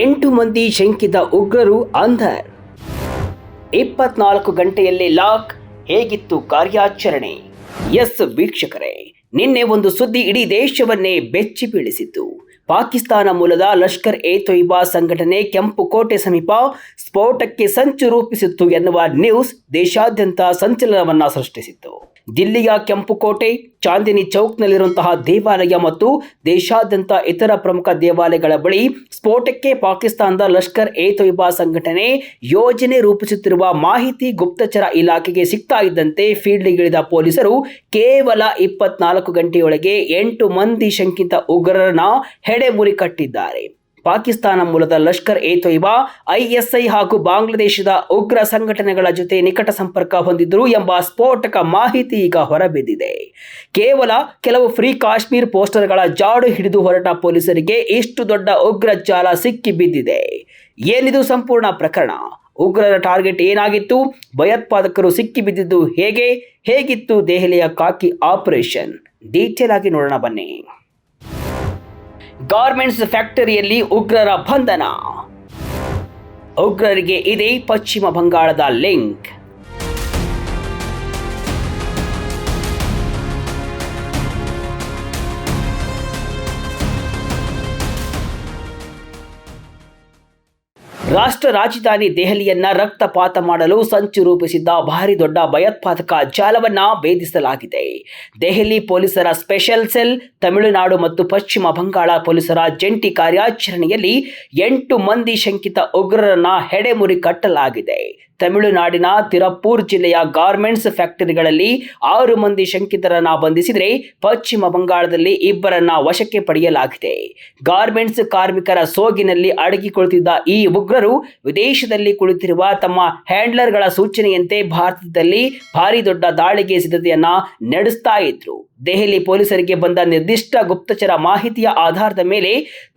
8 ಮಂದಿ ಶಂಕಿತ ಉಗ್ರರು ಅಂಧರ್. 24 ಗಂಟೆಯಲ್ಲಿ ಲಾಕ್. ಹೇಗಿತ್ತು ಕಾರ್ಯಾಚರಣೆ? ಎಸ್ ವೀಕ್ಷಕರೇ, ನಿನ್ನೆ ಒಂದು ಸುದ್ದಿ ಇಡೀ ದೇಶವನ್ನೇ ಬೆಚ್ಚಿ ಬೀಳಿಸಿತ್ತು. ಪಾಕಿಸ್ತಾನ ಮೂಲದ ಲಷ್ಕರ್ ಎ ತೊಯ್ಬಾ ಸಂಘಟನೆ ಕೆಂಪುಕೋಟೆ ಸಮೀಪ ಸ್ಫೋಟಕ್ಕೆ ಸಂಚು ರೂಪಿಸಿತ್ತು ಎನ್ನುವ ನ್ಯೂಸ್ ದೇಶಾದ್ಯಂತ ಸಂಚಲನವನ್ನ ಸೃಷ್ಟಿಸಿತ್ತು. ದಿಲ್ಲಿಯ ಕೆಂಪುಕೋಟೆ, ಚಾಂದಿನಿ ಚೌಕ್ನಲ್ಲಿರುವಂತಹ ದೇವಾಲಯ ಮತ್ತು ದೇಶಾದ್ಯಂತ ಇತರ ಪ್ರಮುಖ ದೇವಾಲಯಗಳ ಬಳಿ ಸ್ಫೋಟಕ್ಕೆ ಪಾಕಿಸ್ತಾನದ ಲಷ್ಕರ್ ಎ ತೊಯ್ಬಾ ಸಂಘಟನೆ ಯೋಜನೆ ರೂಪಿಸುತ್ತಿರುವ ಮಾಹಿತಿ ಗುಪ್ತಚರ ಇಲಾಖೆಗೆ ಸಿಗ್ತಾ ಇದ್ದಂತೆ ಫೀಲ್ಡ್ಗಿಳಿದ ಪೊಲೀಸರು ಕೇವಲ 24 ಗಂಟೆಯೊಳಗೆ 8 ಮಂದಿ ಶಂಕಿತ ಉಗ್ರರನ್ನ ಹೆಡೆಮುರಿ ಕಟ್ಟಿದ್ದಾರೆ. ಪಾಕಿಸ್ತಾನ ಮೂಲದ ಲಷ್ಕರ್ ಎ ತೊಯ್ಬಾ ಐಎಸ್ಐ ಹಾಗೂ ಬಾಂಗ್ಲಾದೇಶದ ಉಗ್ರ ಸಂಘಟನೆಗಳ ಜೊತೆ ನಿಕಟ ಸಂಪರ್ಕ ಹೊಂದಿದ್ರು ಎಂಬ ಸ್ಫೋಟಕ ಮಾಹಿತಿ ಈಗ ಹೊರಬಿದ್ದಿದೆ. ಕೇವಲ ಕೆಲವು ಫ್ರೀ ಕಾಶ್ಮೀರ್ ಪೋಸ್ಟರ್ಗಳ ಜಾಡು ಹಿಡಿದು ಹೊರಟ ಪೊಲೀಸರಿಗೆ ಇಷ್ಟು ದೊಡ್ಡ ಉಗ್ರ ಜಾಲ ಸಿಕ್ಕಿ ಬಿದ್ದಿದೆ. ಏನಿದು ಸಂಪೂರ್ಣ ಪ್ರಕರಣ? ಉಗ್ರರ ಟಾರ್ಗೆಟ್ ಏನಾಗಿತ್ತು? ಭಯೋತ್ಪಾದಕರು ಸಿಕ್ಕಿ ಬಿದ್ದಿದ್ದು ಹೇಗಿತ್ತು ದೆಹಲಿಯ ಖಾಕಿ ಆಪರೇಷನ್? ಡೀಟೇಲ್ ಆಗಿ ನೋಡೋಣ ಬನ್ನಿ. ಗಾರ್ಮೆಂಟ್ಸ್ ಫ್ಯಾಕ್ಟರಿಯಲ್ಲಿ ಉಗ್ರರ ಬಂಧನ. ಉಗ್ರರಿಗೆ ಇದೆ ಪಶ್ಚಿಮ ಬಂಗಾಳದ ಲಿಂಕ್. ರಾಷ್ಟ್ರ ರಾಜಧಾನಿ ದೆಹಲಿಯನ್ನ ರಕ್ತಪಾತ ಮಾಡಲು ಸಂಚು ರೂಪಿಸಿದ್ದ ಭಾರಿ ದೊಡ್ಡ ಭಯೋತ್ಪಾದಕ ಜಾಲವನ್ನ ಭೇದಿಸಲಾಗಿದೆ. ದೆಹಲಿ ಪೊಲೀಸರ ಸ್ಪೆಷಲ್ ಸೆಲ್, ತಮಿಳುನಾಡು ಮತ್ತು ಪಶ್ಚಿಮ ಬಂಗಾಳ ಪೊಲೀಸರ ಜಂಟಿ ಕಾರ್ಯಾಚರಣೆಯಲ್ಲಿ 8 ಮಂದಿ ಶಂಕಿತ ಉಗ್ರರನ್ನ ಹೆಡೆಮುರಿ ಕಟ್ಟಲಾಗಿದೆ. ತಮಿಳುನಾಡಿನ ತಿರುಪ್ಪೂರ್ ಜಿಲ್ಲೆಯ ಗಾರ್ಮೆಂಟ್ಸ್ ಫ್ಯಾಕ್ಟರಿಗಳಲ್ಲಿ 6 ಮಂದಿ ಶಂಕಿತರನ್ನ ಬಂಧಿಸಿದರೆ ಪಶ್ಚಿಮ ಬಂಗಾಳದಲ್ಲಿ 2ರನ್ನ ವಶಕ್ಕೆ ಪಡೆಯಲಾಗಿದೆ. ಗಾರ್ಮೆಂಟ್ಸ್ ಕಾರ್ಮಿಕರ ಸೋಗಿನಲ್ಲಿ ಅಡಗಿ ಕುಳಿತಿದ್ದ ಈ ಉಗ್ರರು ವಿದೇಶದಲ್ಲಿ ಕುಳಿತಿರುವ ತಮ್ಮ ಹ್ಯಾಂಡ್ಲರ್ಗಳ ಸೂಚನೆಯಂತೆ ಭಾರತದಲ್ಲಿ ಭಾರಿ ದೊಡ್ಡ ದಾಳಿಗೆ ಸಿದ್ಧತೆಯನ್ನ ನಡೆಸ್ತಾ ಇದ್ರು. ದೆಹಲಿ ಪೊಲೀಸರಿಗೆ ಬಂದ ನಿರ್ದಿಷ್ಟ ಗುಪ್ತಚರ ಮಾಹಿತಿಯ ಆಧಾರದ ಮೇಲೆ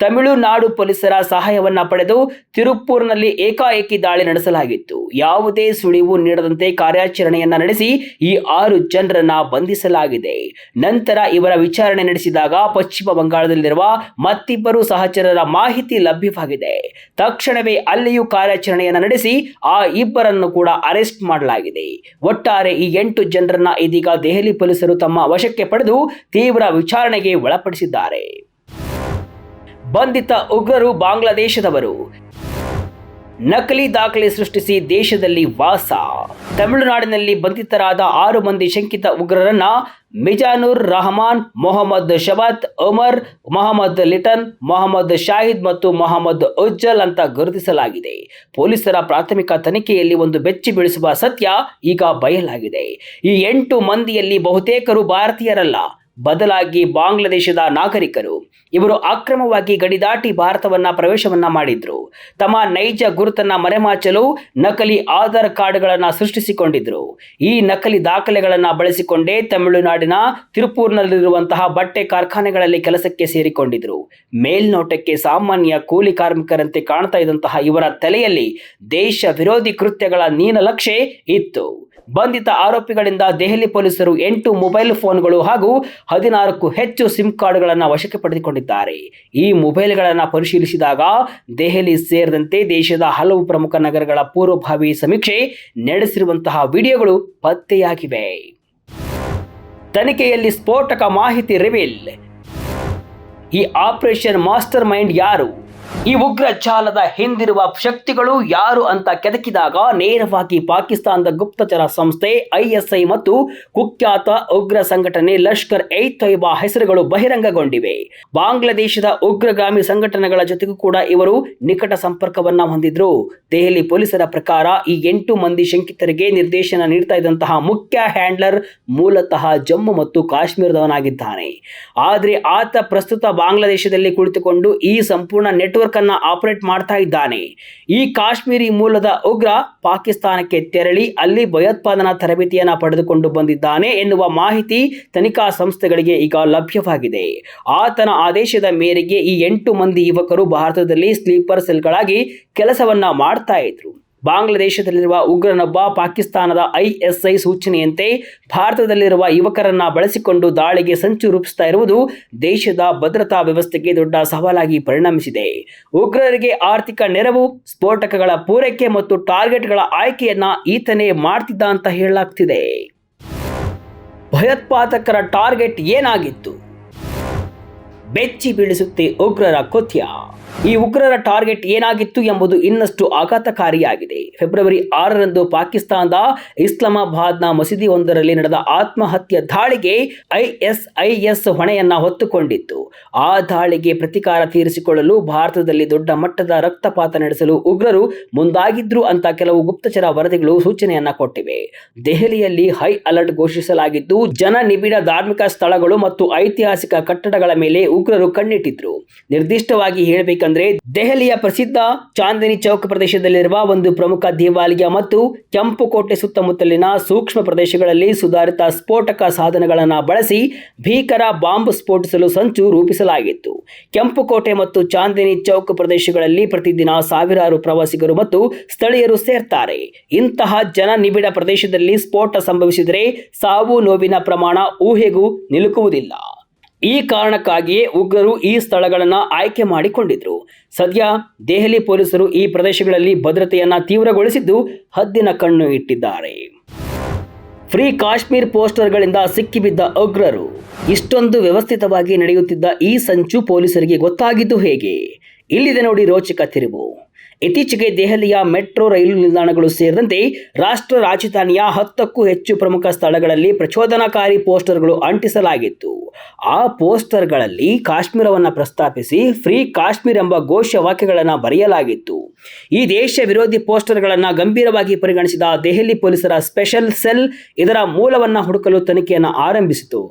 ತಮಿಳುನಾಡು ಪೊಲೀಸರ ಸಹಾಯವನ್ನ ಪಡೆದು ತಿರುಪ್ಪೂರ್ನಲ್ಲಿ ಏಕಾಏಕಿ ದಾಳಿ ನಡೆಸಲಾಗಿತ್ತು. ಯಾವುದೇ ಸುಳಿವು ನೀಡದಂತೆ ಕಾರ್ಯಾಚರಣೆಯನ್ನ ನಡೆಸಿ ಈ 6 ಜನರನ್ನ ಬಂಧಿಸಲಾಗಿದೆ. ನಂತರ ಇವರ ವಿಚಾರಣೆ ನಡೆಸಿದಾಗ ಪಶ್ಚಿಮ ಬಂಗಾಳದಲ್ಲಿರುವ ಮತ್ತಿಬ್ಬರು ಸಹಚರರ ಮಾಹಿತಿ ಲಭ್ಯವಾಗಿದೆ. ತಕ್ಷಣವೇ ಅಲ್ಲಿಯೂ ಕಾರ್ಯಾಚರಣೆಯನ್ನ ನಡೆಸಿ ಆ 2ರನ್ನು ಕೂಡ ಅರೆಸ್ಟ್ ಮಾಡಲಾಗಿದೆ. ಒಟ್ಟಾರೆ ಈ 8 ಜನರನ್ನ ಇದೀಗ ದೆಹಲಿ ಪೊಲೀಸರು ತಮ್ಮ ವಶಕ್ಕೆ ಪಡೆದು ತೀವ್ರ ವಿಚಾರಣೆಗೆ ಒಳಪಡಿಸಿದ್ದಾರೆ. ಬಂಧಿತ ಉಗ್ರರು ಬಾಂಗ್ಲಾದೇಶದವರು. ನಕಲಿ ದಾಖಲೆ ಸೃಷ್ಟಿಸಿ ದೇಶದಲ್ಲಿ ವಾಸ. ತಮಿಳುನಾಡಿನಲ್ಲಿ ಬಂಧಿತರಾದ 6 ಮಂದಿ ಶಂಕಿತ ಉಗ್ರರನ್ನ ಮಿಜಾನುರ್ ರಹಮಾನ್, ಮೊಹಮ್ಮದ್ ಶಬತ್, ಉಮರ್, ಮೊಹಮ್ಮದ್ ಲಿಟನ್, ಮೊಹಮ್ಮದ್ ಶಾಹಿದ್ ಮತ್ತು ಮೊಹಮ್ಮದ್ ಉಜ್ಜಲ್ ಅಂತ ಗುರುತಿಸಲಾಗಿದೆ. ಪೊಲೀಸರ ಪ್ರಾಥಮಿಕ ತನಿಖೆಯಲ್ಲಿ ಒಂದು ಬೆಚ್ಚಿ ಬೀಳಿಸುವ ಸತ್ಯ ಈಗ ಬಯಲಾಗಿದೆ. ಈ 8 ಮಂದಿಯಲ್ಲಿ ಬಹುತೇಕರು ಭಾರತೀಯರಲ್ಲ, ಬದಲಾಗಿ ಬಾಂಗ್ಲಾದೇಶದ ನಾಗರಿಕರು. ಇವರು ಅಕ್ರಮವಾಗಿ ಗಡಿ ದಾಟಿ ಭಾರತವನ್ನ ಪ್ರವೇಶವನ್ನ ಮಾಡಿದ್ರು. ತಮ್ಮ ನೈಜ ಗುರುತನ್ನ ಮರೆಮಾಚಲು ನಕಲಿ ಆಧಾರ್ ಕಾರ್ಡ್ಗಳನ್ನ ಸೃಷ್ಟಿಸಿಕೊಂಡಿದ್ರು. ಈ ನಕಲಿ ದಾಖಲೆಗಳನ್ನ ಬಳಸಿಕೊಂಡೇ ತಮಿಳುನಾಡಿನ ತಿರುಪೂರ್ನಲ್ಲಿರುವಂತಹ ಬಟ್ಟೆ ಕಾರ್ಖಾನೆಗಳಲ್ಲಿ ಕೆಲಸಕ್ಕೆ ಸೇರಿಕೊಂಡಿದ್ರು. ಮೇಲ್ನೋಟಕ್ಕೆ ಸಾಮಾನ್ಯ ಕೂಲಿ ಕಾರ್ಮಿಕರಂತೆ ಕಾಣ್ತಾ ಇದ್ದಂತಹ ಇವರ ತಲೆಯಲ್ಲಿ ದೇಶ ವಿರೋಧಿ ಕೃತ್ಯಗಳ ನೀಲನಕ್ಷೆ ಇತ್ತು. ಬಂಧಿತ ಆರೋಪಿಗಳಿಂದ ದೆಹಲಿ ಪೊಲೀಸರು 8 ಮೊಬೈಲ್ ಫೋನ್ಗಳು ಹಾಗೂ 16ಕ್ಕೂ ಹೆಚ್ಚು ಸಿಮ್ ಕಾರ್ಡ್ಗಳನ್ನು ವಶಕ್ಕೆ ಪಡೆದುಕೊಂಡಿದ್ದಾರೆ. ಈ ಮೊಬೈಲ್ಗಳನ್ನು ಪರಿಶೀಲಿಸಿದಾಗ ದೆಹಲಿ ಸೇರಿದಂತೆ ದೇಶದ ಹಲವು ಪ್ರಮುಖ ನಗರಗಳ ಪೂರ್ವಭಾವಿ ಸಮೀಕ್ಷೆ ನಡೆಸಿರುವಂತಹ ವಿಡಿಯೋಗಳು ಪತ್ತೆಯಾಗಿವೆ. ತನಿಖೆಯಲ್ಲಿ ಸ್ಫೋಟಕ ಮಾಹಿತಿ ರಿವೀಲ್. ಈ ಆಪರೇಷನ್ ಮಾಸ್ಟರ್ ಮೈಂಡ್ ಯಾರು? ಈ ಉಗ್ರ ಜಾಲದ ಹಿಂದಿರುವ ಶಕ್ತಿಗಳು ಯಾರು ಅಂತ ಕೆದಕಿದಾಗ ನೇರವಾಗಿ ಪಾಕಿಸ್ತಾನದ ಗುಪ್ತಚರ ಸಂಸ್ಥೆ ಐಎಸ್ಐ ಮತ್ತು ಕುಖ್ಯಾತ ಉಗ್ರ ಸಂಘಟನೆ ಲಷ್ಕರ್ ಎ ತೊಯ್ಬಾ ಹೆಸರುಗಳು ಬಹಿರಂಗಗೊಂಡಿವೆ. ಬಾಂಗ್ಲಾದೇಶದ ಉಗ್ರಗಾಮಿ ಸಂಘಟನೆಗಳ ಜೊತೆಗೂ ಕೂಡ ಇವರು ನಿಕಟ ಸಂಪರ್ಕವನ್ನ ಹೊಂದಿದ್ರು. ದೆಹಲಿ ಪೊಲೀಸರ ಪ್ರಕಾರ ಈ 8 ಮಂದಿ ಶಂಕಿತರಿಗೆ ನಿರ್ದೇಶನ ನೀಡ್ತಾ ಇದ್ದಂತಹ ಮುಖ್ಯ ಹ್ಯಾಂಡ್ಲರ್ ಮೂಲತಃ ಜಮ್ಮು ಮತ್ತು ಕಾಶ್ಮೀರದವನಾಗಿದ್ದಾನೆ. ಆದ್ರೆ ಆತ ಪ್ರಸ್ತುತ ಬಾಂಗ್ಲಾದೇಶದಲ್ಲಿ ಕುಳಿತುಕೊಂಡು ಈ ಸಂಪೂರ್ಣ ನೆಟ್ವರ್ಕ್ ಅನ್ನ ಆಪರೇಟ್ ಮಾಡ್ತಾ ಇದ್ದಾನೆ. ಈ ಕಾಶ್ಮೀರಿ ಮೂಲದ ಉಗ್ರ ಪಾಕಿಸ್ತಾನಕ್ಕೆ ತೆರಳಿ ಅಲ್ಲಿ ಭಯೋತ್ಪಾದನಾ ತರಬೇತಿಯನ್ನ ಪಡೆದುಕೊಂಡು ಬಂದಿದ್ದಾನೆ ಎನ್ನುವ ಮಾಹಿತಿ ತನಿಖಾ ಸಂಸ್ಥೆಗಳಿಗೆ ಈಗ ಲಭ್ಯವಾಗಿದೆ. ಆತನ ಆದೇಶದ ಮೇರೆಗೆ ಈ 8 ಮಂದಿ ಯುವಕರು ಭಾರತದಲ್ಲಿ ಸ್ಲೀಪರ್ ಸೆಲ್ಗಳಾಗಿ ಕೆಲಸವನ್ನ ಮಾಡ್ತಾ ಇದ್ರು. ಬಾಂಗ್ಲಾದೇಶದಲ್ಲಿರುವ ಉಗ್ರನೊಬ್ಬ ಪಾಕಿಸ್ತಾನದ ISI ಸೂಚನೆಯಂತೆ ಭಾರತದಲ್ಲಿರುವ ಯುವಕರನ್ನ ಬಳಸಿಕೊಂಡು ದಾಳಿಗೆ ಸಂಚು ರೂಪಿಸ್ತಾ ಇರುವುದು ದೇಶದ ಭದ್ರತಾ ವ್ಯವಸ್ಥೆಗೆ ದೊಡ್ಡ ಸವಾಲಾಗಿ ಪರಿಣಮಿಸಿದೆ. ಉಗ್ರರಿಗೆ ಆರ್ಥಿಕ ನೆರವು, ಸ್ಫೋಟಕಗಳ ಪೂರೈಕೆ ಮತ್ತು ಟಾರ್ಗೆಟ್ಗಳ ಆಯ್ಕೆಯನ್ನ ಈತನೇ ಮಾಡ್ತಿದ್ದ ಅಂತ ಹೇಳಲಾಗ್ತಿದೆ. ಭಯೋತ್ಪಾದಕರ ಟಾರ್ಗೆಟ್ ಏನಾಗಿತ್ತು? ಬೆಚ್ಚಿ ಬೀಳಿಸುತ್ತೆ ಉಗ್ರರ ಕೃತ್ಯ. ಈ ಉಗ್ರರ ಟಾರ್ಗೆಟ್ ಏನಾಗಿತ್ತು ಎಂಬುದು ಇನ್ನಷ್ಟು ಆಘಾತಕಾರಿಯಾಗಿದೆ. ಫೆಬ್ರವರಿ 6ರಂದು ಪಾಕಿಸ್ತಾನದ ಇಸ್ಲಾಮಾಬಾದ್ನ ಮಸೀದಿಯೊಂದರಲ್ಲಿ ನಡೆದ ಆತ್ಮಹತ್ಯೆ ದಾಳಿಗೆ ISIS ಹೊಣೆಯನ್ನ ಹೊತ್ತುಕೊಂಡಿತ್ತು. ಆ ದಾಳಿಗೆ ಪ್ರತೀಕಾರ ತೀರಿಸಿಕೊಳ್ಳಲು ಭಾರತದಲ್ಲಿ ದೊಡ್ಡ ಮಟ್ಟದ ರಕ್ತಪಾತ ನಡೆಸಲು ಉಗ್ರರು ಮುಂದಾಗಿದ್ರು ಅಂತ ಕೆಲವು ಗುಪ್ತಚರ ವರದಿಗಳು ಸೂಚನೆಯನ್ನ ಕೊಟ್ಟಿವೆ. ದೆಹಲಿಯಲ್ಲಿ ಹೈ ಅಲರ್ಟ್ ಘೋಷಿಸಲಾಗಿದ್ದು, ಜನನಿಬಿಡ ಧಾರ್ಮಿಕ ಸ್ಥಳಗಳು ಮತ್ತು ಐತಿಹಾಸಿಕ ಕಟ್ಟಡಗಳ ಮೇಲೆ ಉಗ್ರರು ಕಣ್ಣಿಟ್ಟಿದ್ರು. ನಿರ್ದಿಷ್ಟವಾಗಿ ಹೇಳಬೇಕಂದ್ರೆ ದೆಹಲಿಯ ಪ್ರಸಿದ್ಧ ಚಾಂದಿನಿ ಚೌಕ್ ಪ್ರದೇಶದಲ್ಲಿರುವ ಒಂದು ಪ್ರಮುಖ ದೇವಾಲಯ ಮತ್ತು ಕೆಂಪುಕೋಟೆ ಸುತ್ತಮುತ್ತಲಿನ ಸೂಕ್ಷ್ಮ ಪ್ರದೇಶಗಳಲ್ಲಿ ಸುಧಾರಿತ ಸ್ಫೋಟಕ ಸಾಧನಗಳನ್ನು ಬಳಸಿ ಭೀಕರ ಬಾಂಬ್ ಸ್ಫೋಟಿಸಲು ಸಂಚು ರೂಪಿಸಲಾಗಿತ್ತು. ಕೆಂಪುಕೋಟೆ ಮತ್ತು ಚಾಂದಿನಿ ಚೌಕ್ ಪ್ರದೇಶಗಳಲ್ಲಿ ಪ್ರತಿದಿನ ಸಾವಿರಾರು ಪ್ರವಾಸಿಗರು ಮತ್ತು ಸ್ಥಳೀಯರು ಸೇರ್ತಾರೆ. ಇಂತಹ ಜನನಿಬಿಡ ಪ್ರದೇಶದಲ್ಲಿ ಸ್ಫೋಟ ಸಂಭವಿಸಿದರೆ ಸಾವು ನೋವಿನ ಪ್ರಮಾಣ ಊಹೆಗೂ ನಿಲುಕುವುದಿಲ್ಲ. ಈ ಕಾರಣಕ್ಕಾಗಿಯೇ ಉಗ್ರರು ಈ ಸ್ಥಳಗಳನ್ನು ಆಯ್ಕೆ ಮಾಡಿಕೊಂಡಿದ್ರು. ಸದ್ಯ ದೆಹಲಿ ಪೊಲೀಸರು ಈ ಪ್ರದೇಶಗಳಲ್ಲಿ ಭದ್ರತೆಯನ್ನ ತೀವ್ರಗೊಳಿಸಿದ್ದು ಹದ್ದಿನ ಕಣ್ಣು ಇಟ್ಟಿದ್ದಾರೆ. ಫ್ರೀ ಕಾಶ್ಮೀರ್ ಪೋಸ್ಟರ್ಗಳಿಂದ ಸಿಕ್ಕಿಬಿದ್ದ ಉಗ್ರರು. ಇಷ್ಟೊಂದು ವ್ಯವಸ್ಥಿತವಾಗಿ ನಡೆಯುತ್ತಿದ್ದ ಈ ಸಂಚು ಪೊಲೀಸರಿಗೆ ಗೊತ್ತಾಗಿದ್ದು ಹೇಗೆ? ಇಲ್ಲಿದೆ ನೋಡಿ ರೋಚಕ ತಿರುವು. ಇತ್ತೀಚೆಗೆ ದೆಹಲಿಯ ಮೆಟ್ರೋ ರೈಲು ನಿಲ್ದಾಣಗಳು ಸೇರಿದಂತೆ ರಾಷ್ಟ್ರ ರಾಜಧಾನಿಯ 10ಕ್ಕೂ ಹೆಚ್ಚು ಪ್ರಮುಖ ಸ್ಥಳಗಳಲ್ಲಿ ಪ್ರಚೋದನಕಾರಿ ಪೋಸ್ಟರ್ಗಳು ಅಂಟಿಸಲಾಗಿತ್ತು. ಆ ಪೋಸ್ಟರ್ಗಳಲ್ಲಿ ಕಾಶ್ಮೀರವನ್ನು ಪ್ರಸ್ತಾಪಿಸಿ ಫ್ರೀ ಕಾಶ್ಮೀರ್ ಎಂಬ ಘೋಷವಾಕ್ಯಗಳನ್ನು ಬರೆಯಲಾಗಿತ್ತು. ಈ ದೇಶ ವಿರೋಧಿ ಪೋಸ್ಟರ್ಗಳನ್ನು ಗಂಭೀರವಾಗಿ ಪರಿಗಣಿಸಿದ ದೆಹಲಿ ಪೊಲೀಸರ ಸ್ಪೆಷಲ್ ಸೆಲ್ ಇದರ ಮೂಲವನ್ನು ಹುಡುಕಲು ತನಿಖೆಯನ್ನು ಆರಂಭಿಸಿತು.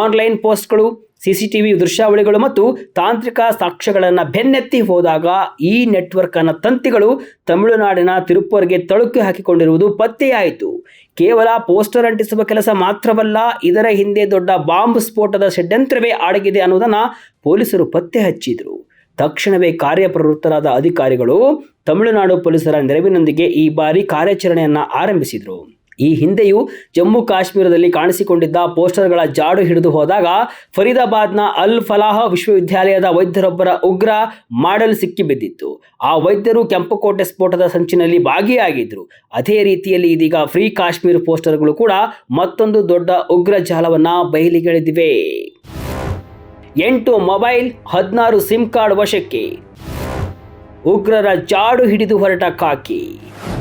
ಆನ್ಲೈನ್ ಪೋಸ್ಟ್ಗಳು, CCTV ದೃಶ್ಯಾವಳಿಗಳು ಮತ್ತು ತಾಂತ್ರಿಕ ಸಾಕ್ಷ್ಯಗಳನ್ನು ಬೆನ್ನತ್ತಿ ಹೋದಾಗ ಈ ನೆಟ್ವರ್ಕ್ ನ ತಂತಿಗಳು ತಮಿಳುನಾಡಿನ ತಿರುಪೂರ್ಗೆ ತಳುಕು ಹಾಕಿಕೊಂಡಿರುವುದು ಪತ್ತೆಯಾಯಿತು. ಕೇವಲ ಪೋಸ್ಟರ್ ಅಂಟಿಸುವ ಕೆಲಸ ಮಾತ್ರವಲ್ಲ, ಇದರ ಹಿಂದೆ ದೊಡ್ಡ ಬಾಂಬ್ ಸ್ಫೋಟದ ಷಡ್ಯಂತ್ರವೇ ಅಡಗಿದೆ ಅನ್ನೋದನ್ನ ಪೊಲೀಸರು ಪತ್ತೆ ಹಚ್ಚಿದ್ರು. ತಕ್ಷಣವೇ ಕಾರ್ಯಪ್ರವೃತ್ತರಾದ ಅಧಿಕಾರಿಗಳು ತಮಿಳುನಾಡು ಪೊಲೀಸರ ನೆರವಿನೊಂದಿಗೆ ಈ ಬಾರಿ ಕಾರ್ಯಾಚರಣೆಯನ್ನ ಆರಂಭಿಸಿದ್ರು. ಈ ಹಿಂದೆಯೂ ಜಮ್ಮು ಕಾಶ್ಮೀರದಲ್ಲಿ ಕಾಣಿಸಿಕೊಂಡಿದ್ದ ಪೋಸ್ಟರ್ಗಳ ಜಾಡು ಹಿಡಿದು ಹೋದಾಗ ಫರೀದಾಬಾದ್ನ ಅಲ್ ಫಲಾಹ್ ವಿಶ್ವವಿದ್ಯಾಲಯದ ವೈದ್ಯರೊಬ್ಬರ ಉಗ್ರ ಮಾಡೆಲ್ ಸಿಕ್ಕಿಬಿದ್ದಿತ್ತು. ಆ ವೈದ್ಯರು ಕೆಂಪುಕೋಟೆ ಸ್ಫೋಟದ ಸಂಚಿನಲ್ಲಿ ಭಾಗಿಯಾಗಿದ್ರು. ಅದೇ ರೀತಿಯಲ್ಲಿ ಇದೀಗ ಫ್ರೀ ಕಾಶ್ಮೀರ್ ಪೋಸ್ಟರ್ಗಳು ಕೂಡ ಮತ್ತೊಂದು ದೊಡ್ಡ ಉಗ್ರ ಜಾಲವನ್ನ ಬಯಲಿಗೆಳೆದಿವೆ. 8 ಮೊಬೈಲ್, 16 ಸಿಮ್ ಕಾರ್ಡ್ ವಶಕ್ಕೆ. ಉಗ್ರರ ಜಾಡು ಹಿಡಿದು ಹೊರಟ ಖಾಕಿ.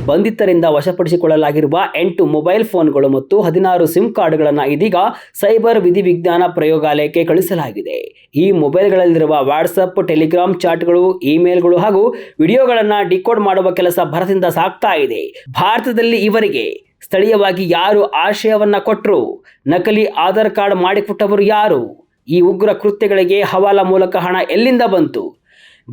ಬಂಧಿತರಿಂದ ವಶಪಡಿಸಿಕೊಳ್ಳಲಾಗಿರುವ 8 ಮೊಬೈಲ್ ಫೋನ್ಗಳು ಮತ್ತು 16 ಸಿಮ್ ಕಾರ್ಡ್ಗಳನ್ನು ಇದೀಗ ಸೈಬರ್ ವಿಧಿವಿಜ್ಞಾನ ಪ್ರಯೋಗಾಲಯಕ್ಕೆ ಕಳಿಸಲಾಗಿದೆ. ಈ ಮೊಬೈಲ್ಗಳಲ್ಲಿರುವ ವಾಟ್ಸಪ್, ಟೆಲಿಗ್ರಾಮ್ ಚಾಟ್ಗಳು, ಇಮೇಲ್ಗಳು ಹಾಗೂ ವಿಡಿಯೋಗಳನ್ನು ಡಿಕೋಡ್ ಮಾಡುವ ಕೆಲಸ ಭರದಿಂದ ಸಾಗ್ತಾ ಇದೆ. ಭಾರತದಲ್ಲಿ ಇವರಿಗೆ ಸ್ಥಳೀಯವಾಗಿ ಯಾರು ಆಶ್ರಯವನ್ನ ಕೊಟ್ಟರು? ನಕಲಿ ಆಧಾರ್ ಕಾರ್ಡ್ ಮಾಡಿಕೊಟ್ಟವರು ಯಾರು? ಈ ಉಗ್ರ ಕೃತ್ಯಗಳಿಗೆ ಹವಾಲಾ ಮೂಲಕ ಹಣ ಎಲ್ಲಿಂದ ಬಂತು?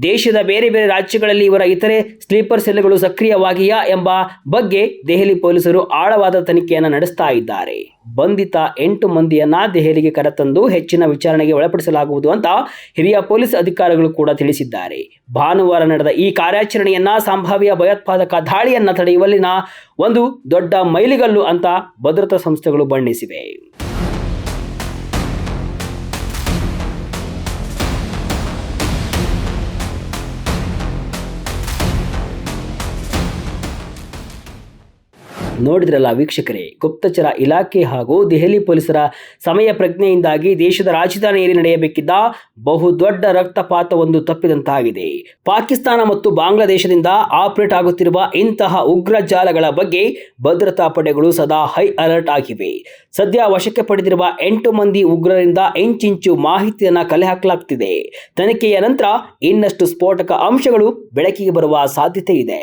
ದೇಶದ ಬೇರೆ ಬೇರೆ ರಾಜ್ಯಗಳಲ್ಲಿ ಇವರ ಇತರೆ ಸ್ಲೀಪರ್ ಸೆಲ್ಗಳು ಸಕ್ರಿಯವಾಗಿಯಾ ಎಂಬ ಬಗ್ಗೆ ದೆಹಲಿ ಪೊಲೀಸರು ಆಳವಾದ ತನಿಖೆಯನ್ನು ನಡೆಸ್ತಾ ಇದ್ದಾರೆ. ಬಂಧಿತ 8 ಮಂದಿಯನ್ನ ದೆಹಲಿಗೆ ಕರೆತಂದು ಹೆಚ್ಚಿನ ವಿಚಾರಣೆಗೆ ಒಳಪಡಿಸಲಾಗುವುದು ಅಂತ ಹಿರಿಯ ಪೊಲೀಸ್ ಅಧಿಕಾರಿಗಳು ಕೂಡ ತಿಳಿಸಿದ್ದಾರೆ. ಭಾನುವಾರ ನಡೆದ ಈ ಕಾರ್ಯಾಚರಣೆಯನ್ನ ಸಂಭಾವ್ಯ ಭಯೋತ್ಪಾದಕ ದಾಳಿಯನ್ನ ತಡೆಯುವಲ್ಲಿನ ಒಂದು ದೊಡ್ಡ ಮೈಲಿಗಲ್ಲು ಅಂತ ಭದ್ರತಾ ಸಂಸ್ಥೆಗಳು ಬಣ್ಣಿಸಿವೆ. ನೋಡಿದ್ರಲ್ಲ ವೀಕ್ಷಕರೇ, ಗುಪ್ತಚರ ಇಲಾಖೆ ಹಾಗೂ ದೆಹಲಿ ಪೊಲೀಸರ ಸಮಯ ಪ್ರಜ್ಞೆಯಿಂದಾಗಿ ದೇಶದ ರಾಜಧಾನಿಯಲ್ಲಿ ನಡೆಯಬೇಕಿದ್ದ ಬಹುದೊಡ್ಡ ರಕ್ತಪಾತ ಒಂದು ತಪ್ಪಿದಂತಾಗಿದೆ. ಪಾಕಿಸ್ತಾನ ಮತ್ತು ಬಾಂಗ್ಲಾದೇಶದಿಂದ ಆಪರೇಟ್ ಆಗುತ್ತಿರುವ ಇಂತಹ ಉಗ್ರ ಜಾಲಗಳ ಬಗ್ಗೆ ಭದ್ರತಾ ಪಡೆಗಳು ಸದಾ ಹೈ ಅಲರ್ಟ್ ಆಗಿವೆ. ಸದ್ಯ ವಶಕ್ಕೆ ಪಡೆದಿರುವ 8 ಮಂದಿ ಉಗ್ರರಿಂದ ಇಂಚಿಂಚು ಮಾಹಿತಿಯನ್ನು ಕಲೆ ಹಾಕಲಾಗ್ತಿದೆ. ತನಿಖೆಯ ನಂತರ ಇನ್ನಷ್ಟು ಸ್ಫೋಟಕ ಅಂಶಗಳು ಬೆಳಕಿಗೆ ಬರುವ ಸಾಧ್ಯತೆ ಇದೆ.